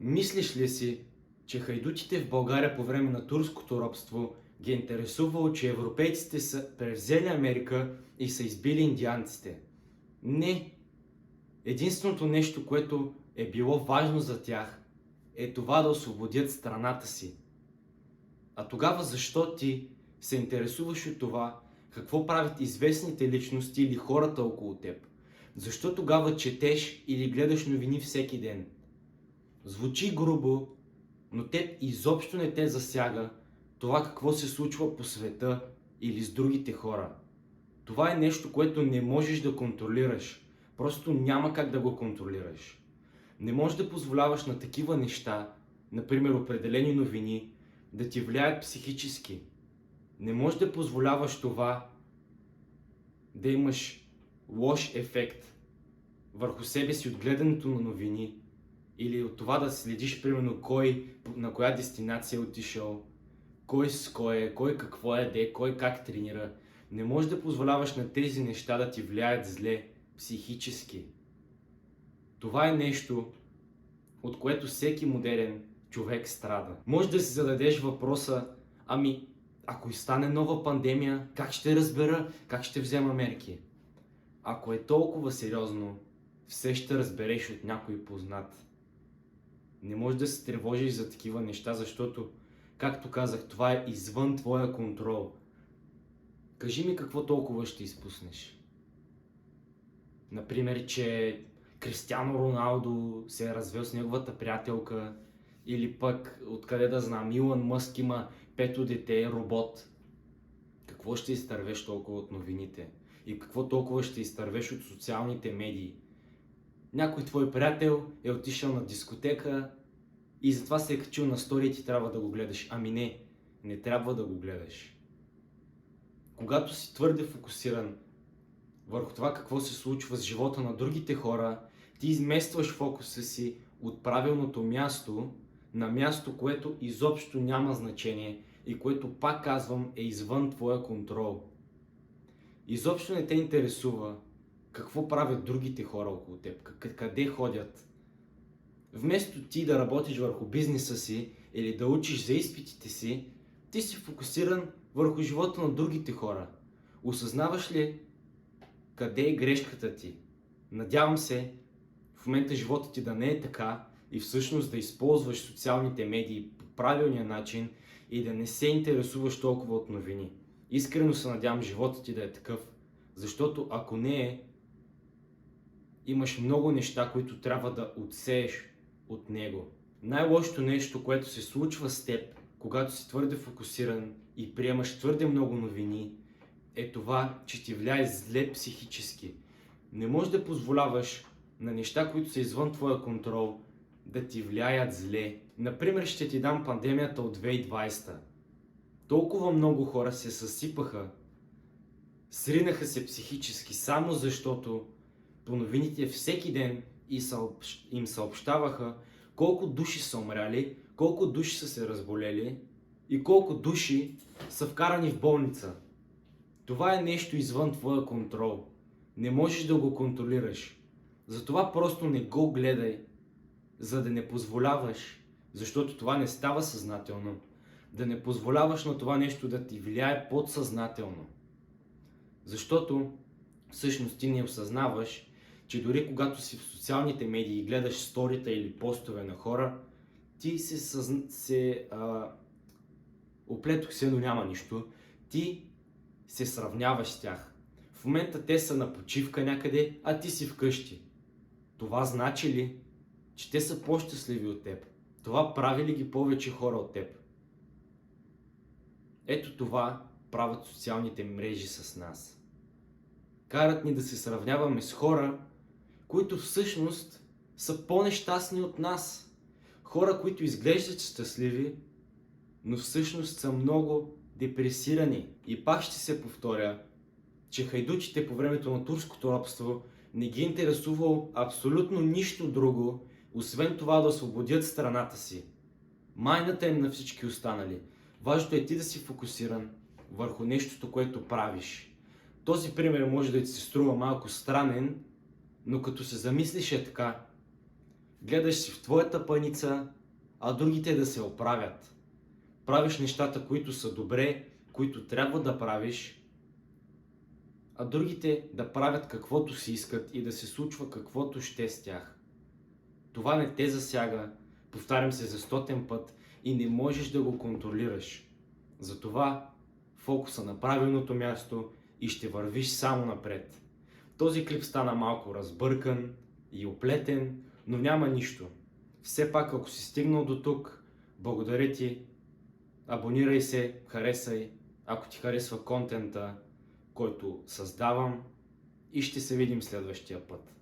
Мислиш ли си, че хайдутите в България по време на турското робство ги е интересувало, че европейците са превзели Америка и са избили индианците? Не! Единственото нещо, което е било важно за тях, е това да освободят страната си. А тогава защо ти се интересуваш от това, какво правят известните личности или хората около теб? Защо тогава четеш или гледаш новини всеки ден? Звучи грубо, но теб изобщо не те засяга това какво се случва по света или с другите хора. Това е нещо, което не можеш да контролираш. Просто няма как да го контролираш. Не можеш да позволяваш на такива неща, например определени новини, да ти влияят психически. Не можеш да позволяваш това да имаш лош ефект върху себе си от гледането на новини или от това да следиш примерно кой на коя дестинация е отишъл, кой с кой е, кой какво яде, кой как тренира. Не можеш да позволяваш на тези неща да ти влияят зле психически. Това е нещо, от което всеки модерен човек страда. Може да си зададеш въпроса, ако и стане нова пандемия, как ще разбера, как ще взема мерки? Ако е толкова сериозно, все ще разбереш от някой познат. Не можеш да се тревожиш за такива неща, защото, както казах, това е извън твоя контрол. Кажи ми какво толкова ще изпуснеш. Например, че Кристиано Роналдо се е развел с неговата приятелка, или пък, откъде да знам, Илон Мъск има пето дете, робот. Какво ще изтървеш толкова от новините? И какво толкова ще изтървеш от социалните медии? Някой твой приятел е отишъл на дискотека и затова се е качил на стори и ти трябва да го гледаш. Не трябва да го гледаш. Когато си твърде фокусиран върху това какво се случва с живота на другите хора, ти изместваш фокуса си от правилното място на място, което изобщо няма значение и което, пак казвам, е извън твоя контрол. Изобщо не те интересува какво правят другите хора около теб, къде ходят. Вместо ти да работиш върху бизнеса си или да учиш за изпитите си, ти си фокусиран върху живота на другите хора. Осъзнаваш ли къде е грешката ти? Надявам се в момента живота ти да не е така и всъщност да използваш социалните медии по правилния начин и да не се интересуваш толкова от новини. Искрено се надявам живота ти да е такъв, защото ако не е, имаш много неща, които трябва да отсееш от него. Най-лошото нещо, което се случва с теб, когато си твърде фокусиран и приемаш твърде много новини, е това, че ти влияе зле психически. Не можеш да позволяваш на неща, които са извън твоя контрол, да ти влияят зле. Например, ще ти дам пандемията от 2020. Толкова много хора се съсипаха, сринаха се психически, само защото по новините всеки ден им съобщаваха колко души са умряли, колко души са се разболели и колко души са вкарани в болница. Това е нещо извън твоя контрол. Не можеш да го контролираш. Затова просто не го гледай, за да не позволяваш, защото това не става съзнателно, да не позволяваш на това нещо да ти влияе подсъзнателно. Защото всъщност ти не осъзнаваш, че дори когато си в социалните медии и гледаш сторита или постове на хора, ти оплетох се, но няма нищо, ти се сравняваш с тях. В момента те са на почивка някъде, а ти си вкъщи. Това значи ли, че те са по-щастливи от теб? Това прави ли ги повече хора от теб? Ето това правят социалните мрежи с нас. Карат ни да се сравняваме с хора, които всъщност са по-нещастни от нас. Хора, които изглеждат щастливи, но всъщност са много депресирани. И пак ще се повторя, че хайдучите по времето на турското робство не ги интересувало абсолютно нищо друго, освен това да освободят страната си. Майната им на всички останали. Важното е ти да си фокусиран върху нещото, което правиш. Този пример може да ти се струва малко странен, но като се замислиш е така. Гледаш си в твоята паница, а другите да се оправят. Правиш нещата, които са добре, които трябва да правиш, а другите да правят каквото си искат и да се случва каквото ще с тях. Това не те засяга, повтарям се за 100-тен път, и не можеш да го контролираш. Затова фокуса на правилното място и ще вървиш само напред. Този клип стана малко разбъркан и оплетен, но няма нищо. Все пак, ако си стигнал до тук, благодаря ти, абонирай се, харесай, ако ти харесва контента, който създавам, и ще се видим следващия път.